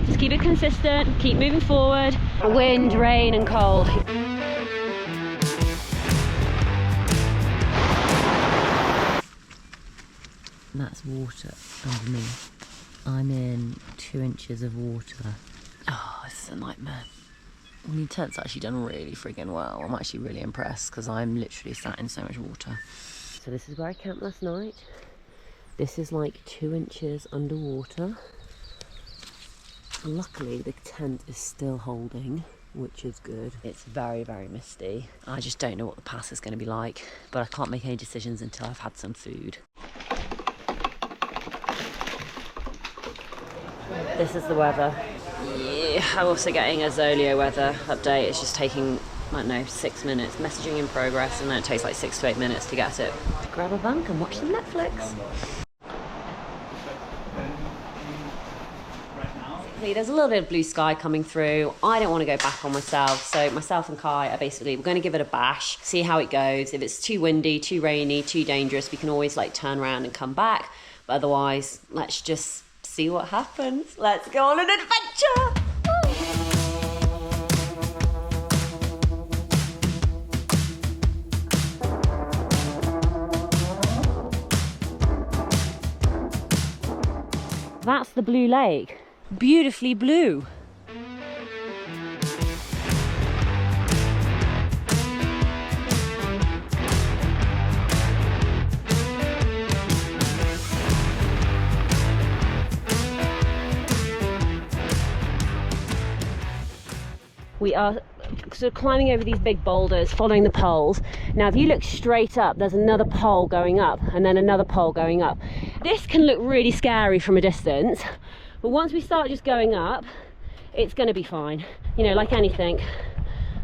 Just keep it consistent, keep moving forward. Wind, rain and cold. That's water underneath. I'm in 2 inches of water. Oh, this is a nightmare. I mean, Tent's actually done really friggin' well. I'm actually really impressed because I'm literally sat in so much water. So this is where I camped last night. This is like 2 inches underwater. Luckily the tent is still holding, which is good. It's very, very misty. I just don't know what the pass is going to be like, but I can't make any decisions until I've had some food. This is the weather. Yeah, I'm also getting a Zoleo weather update. It's just taking, I don't know, 6 minutes. Messaging in progress, and then it takes like 6 to 8 minutes to get it. Grab a bunk and watch some Netflix. There's a little bit of blue sky coming through. I don't want to go back on myself, so myself and Kai are basically, we're going to give it a bash, see how it goes. If it's too windy, too rainy, too dangerous, we can always like turn around and come back. But otherwise, let's just see what happens. Let's go on an adventure! That's the blue lake. Beautifully blue. We are sort of climbing over these big boulders, following the poles. Now if you look straight up, there's another pole going up and then another pole going up. This can look really scary from a distance, but once we start just going up, it's going to be fine. You know, like anything,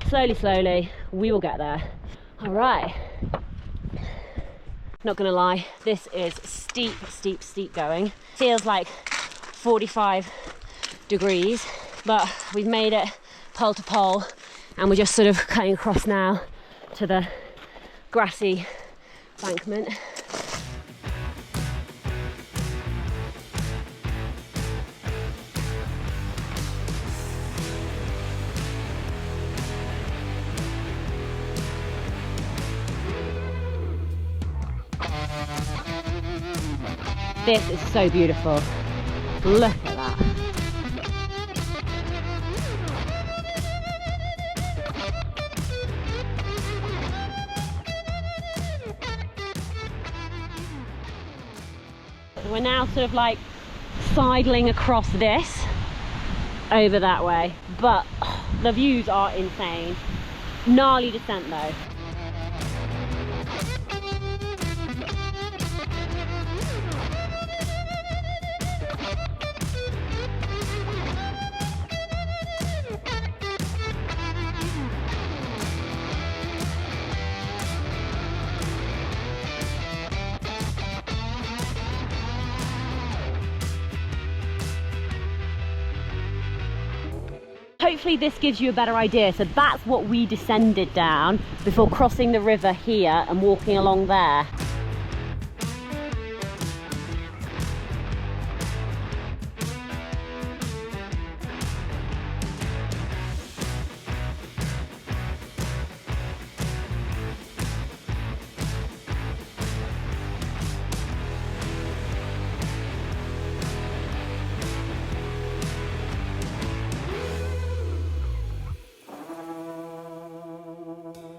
slowly, slowly, we will get there. All right. Not gonna lie, this is steep, steep, steep going. Feels like 45 degrees, but we've made it pole to pole, and we're just sort of cutting across now to the grassy embankment. This is so beautiful. Look at that. We're now sort of like sidling across this over that way, but the views are insane. Gnarly descent though. Hopefully this gives you a better idea. So that's what we descended down before crossing the river here and walking along there.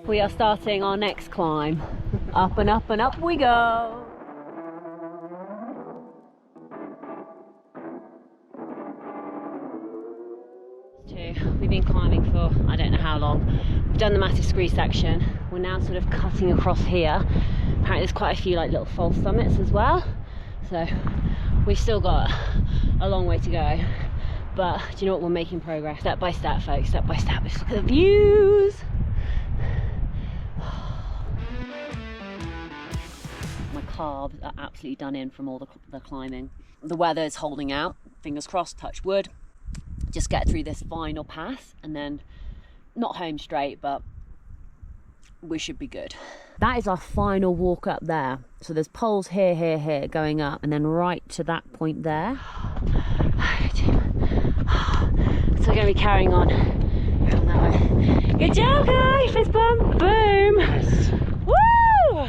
We are starting our next climb. Up and up and up we go. We've been climbing for I don't know how long. We've done the massive scree section. We're now sort of cutting across here. Apparently there's quite a few like little false summits as well. So we've still got a long way to go. But do you know what? We're making progress. Step by step, folks, step by step. Just look at the views. My calves are absolutely done in from all the climbing. The weather is holding out, fingers crossed, touch wood. Just get through this final pass and then not home straight, but we should be good. That is our final walk up there. So there's poles here, here, here going up, and then right to that point there. we're carrying on. Around that way. Good job, guys! Fist bump! Boom! Yes. Woo!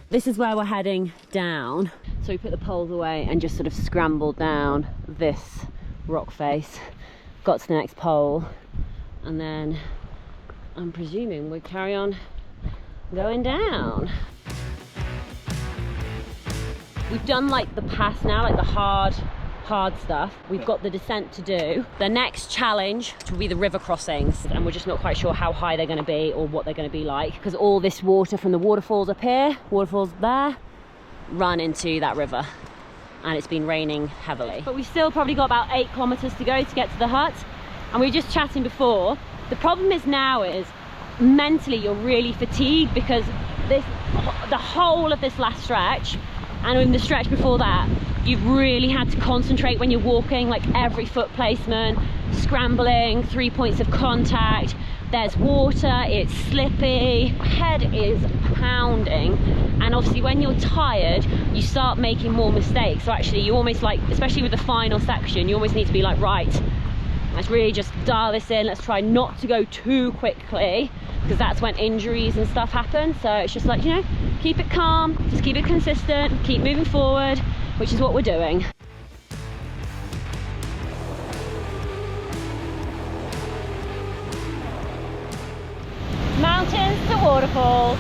This is where we're heading down. So we put the poles away and just sort of scrambled down this rock face, got to the next pole, and then I'm presuming we'll carry on going down. We've done like the pass now, like the hard stuff. We've got the descent to do. The next challenge will be the river crossings, and we're just not quite sure how high they're going to be or what they're going to be like, because all this water from the waterfalls up here, waterfalls there, run into that river, and it's been raining heavily. But we've still probably got about 8 kilometers to go to get to the hut, and we were just chatting before. The problem is now is mentally you're really fatigued, because the whole of this last stretch and in the stretch before that, you've really had to concentrate when you're walking, like every foot placement, scrambling, 3 points of contact, there's water, it's slippy, head is pounding, and obviously when you're tired you start making more mistakes. So actually you almost, like, especially with the final section, you almost need to be like, right, let's really just dial this in, let's try not to go too quickly, because that's when injuries and stuff happen. So it's just like, you know, keep it calm, just keep it consistent, keep moving forward, which is what we're doing. Mountains to waterfalls.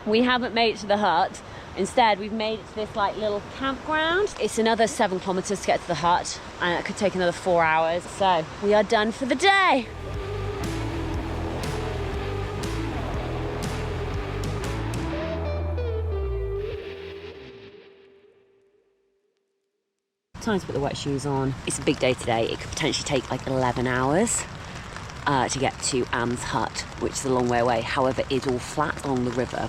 We haven't made it to the hut. Instead, we've made it to this like little campground. It's another 7 kilometers to get to the hut, and it could take another 4 hours. So we are done for the day. Time to put the wet shoes on. It's a big day today. It could potentially take like 11 hours. To get to Anne's hut, which is a long way away. However, it's all flat along the river.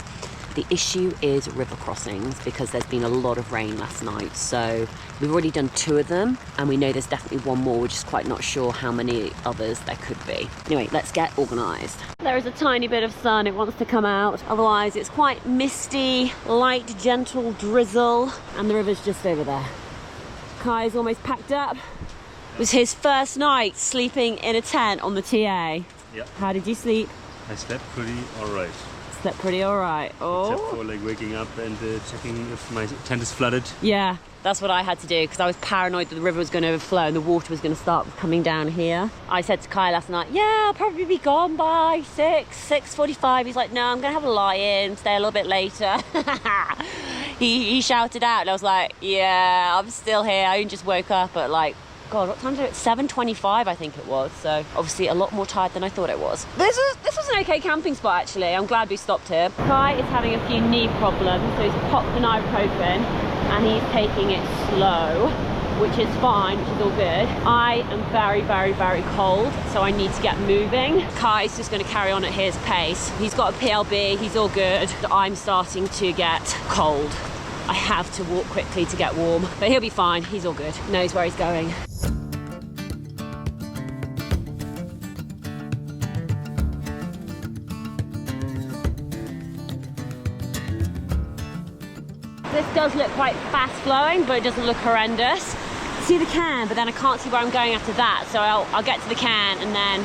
The issue is river crossings, because there's been a lot of rain last night. So we've already done 2 of them, and we know there's definitely one more. We're just quite not sure how many others there could be. Anyway, let's get organised. There is a tiny bit of sun. It wants to come out. Otherwise, it's quite misty, light, gentle drizzle, and the river's just over there. Kai's almost packed up. It was his first night sleeping in a tent on the TA. Yep. How did you sleep? I slept pretty alright. Slept pretty alright. Oh. Except for like waking up and checking if my tent is flooded. Yeah, that's what I had to do, because I was paranoid that the river was going to overflow and the water was going to start coming down here. I said to Kai last night, yeah, I'll probably be gone by 6:45. He's like, no, I'm going to have a lie-in, stay a little bit later. He shouted out, and I was like, yeah, I'm still here. I only just woke up at like, God, what time is it? 7:25, I think it was. So obviously a lot more tired than I thought it was. This was an okay camping spot, actually. I'm glad we stopped here. Kai is having a few knee problems, so he's popped an ibuprofen and he's taking it slow, which is fine, which is all good. I am very, very, very cold, so I need to get moving. Kai's just going to carry on at his pace. He's got a PLB, he's all good. I'm starting to get cold. I have to walk quickly to get warm. But he'll be fine, he's all good. Knows where he's going. This does look quite fast flowing, but it doesn't look horrendous. See the can, but then I can't see where I'm going after that. So I'll get to the can and then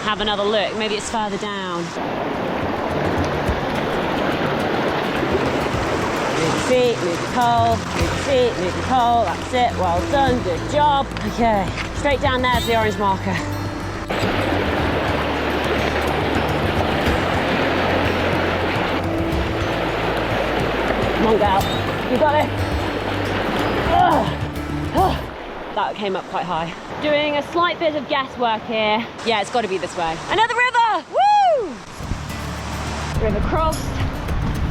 have another look. Maybe it's further down. Move the feet, move the pole, move the feet, move the pole. That's it, well done, good job. Okay, straight down there's the orange marker. Come on, gal. You got it. That came up quite high. Doing a slight bit of guesswork here. Yeah, it's got to be this way. Another river! Woo! River crossed.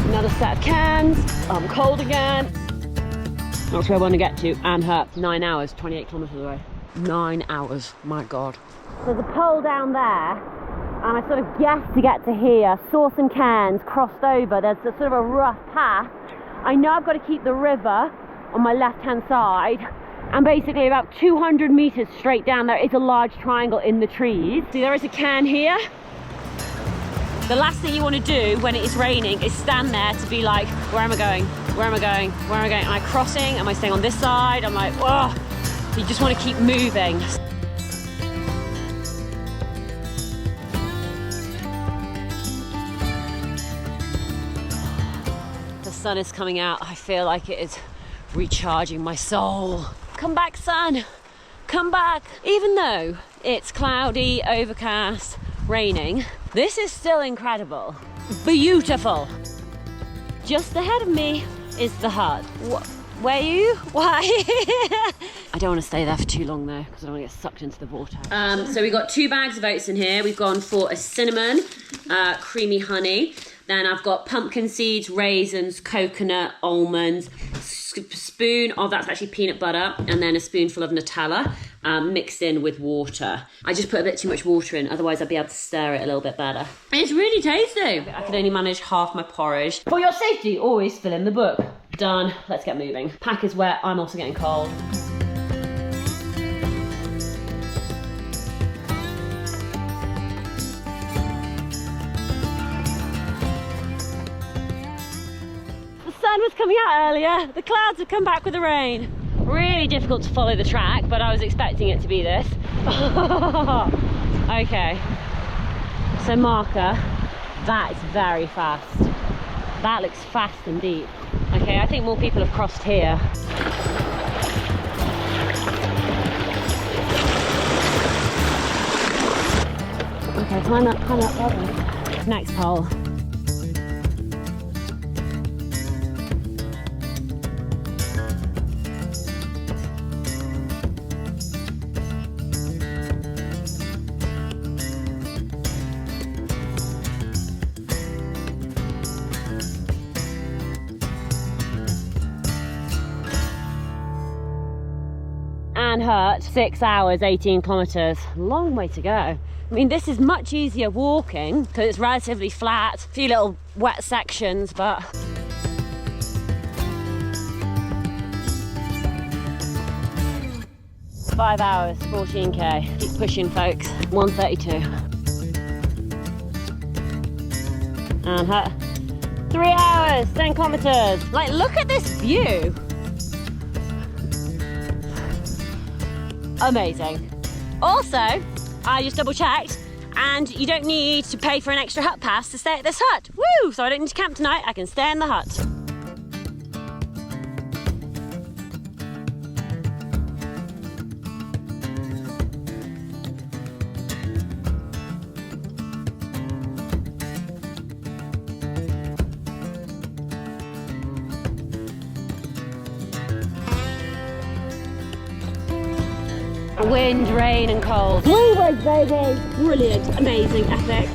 Another set of cans. I'm cold again. That's where I want to get to. Waiau Hut. 9 hours, 28 kilometers away. 9 hours, my God. There's a pole down there. And I sort of guessed to get to here. Saw some cans, crossed over. There's a sort of a rough path. I know I've got to keep the river on my left-hand side, and basically about 200 meters straight down there is a large triangle in the trees. See, there is a can here. The last thing you want to do when it is raining is stand there to be like, where am I going? Where am I going? Where am I going? Am I crossing? Am I staying on this side? I'm like, whoa. You just want to keep moving. The sun is coming out. I feel like it is recharging my soul. Come back, sun, come back. Even though it's cloudy, overcast, raining, this is still incredible, beautiful. Just ahead of me is the hut. Where are you? Why? I don't want to stay there for too long though, because I don't want to get sucked into the vortex. So we got 2 bags of oats in here. We've gone for a cinnamon, creamy honey. Then I've got pumpkin seeds, raisins, coconut, almonds, spoon of, that's actually peanut butter, and then a spoonful of Nutella mixed in with water. I just put a bit too much water in, otherwise I'd be able to stir it a little bit better. It's really tasty. I can only manage half my porridge. For your safety, always fill in the book. Done, let's get moving. Pack is wet, I'm also getting cold. The sun was coming out earlier, the clouds have come back with the rain. Really difficult to follow the track, but I was expecting it to be this. Okay, so marker, that is very fast. That looks fast and deep. Okay, I think more people have crossed here. Okay, climb up, well done. Next pole. Waiau Hut, 6 hours, 18 kilometers. Long way to go. I mean, this is much easier walking because it's relatively flat, a few little wet sections, but five hours, 14k. Keep pushing, folks. 1:32. Waiau Hut, 3 hours, 10 kilometers. Like, look at this view. Amazing. Also, I just double checked, and you don't need to pay for an extra hut pass to stay at this hut. Woo! So I don't need to camp tonight, I can stay in the hut. Wind, rain and cold. Always, baby. Brilliant, amazing, epic.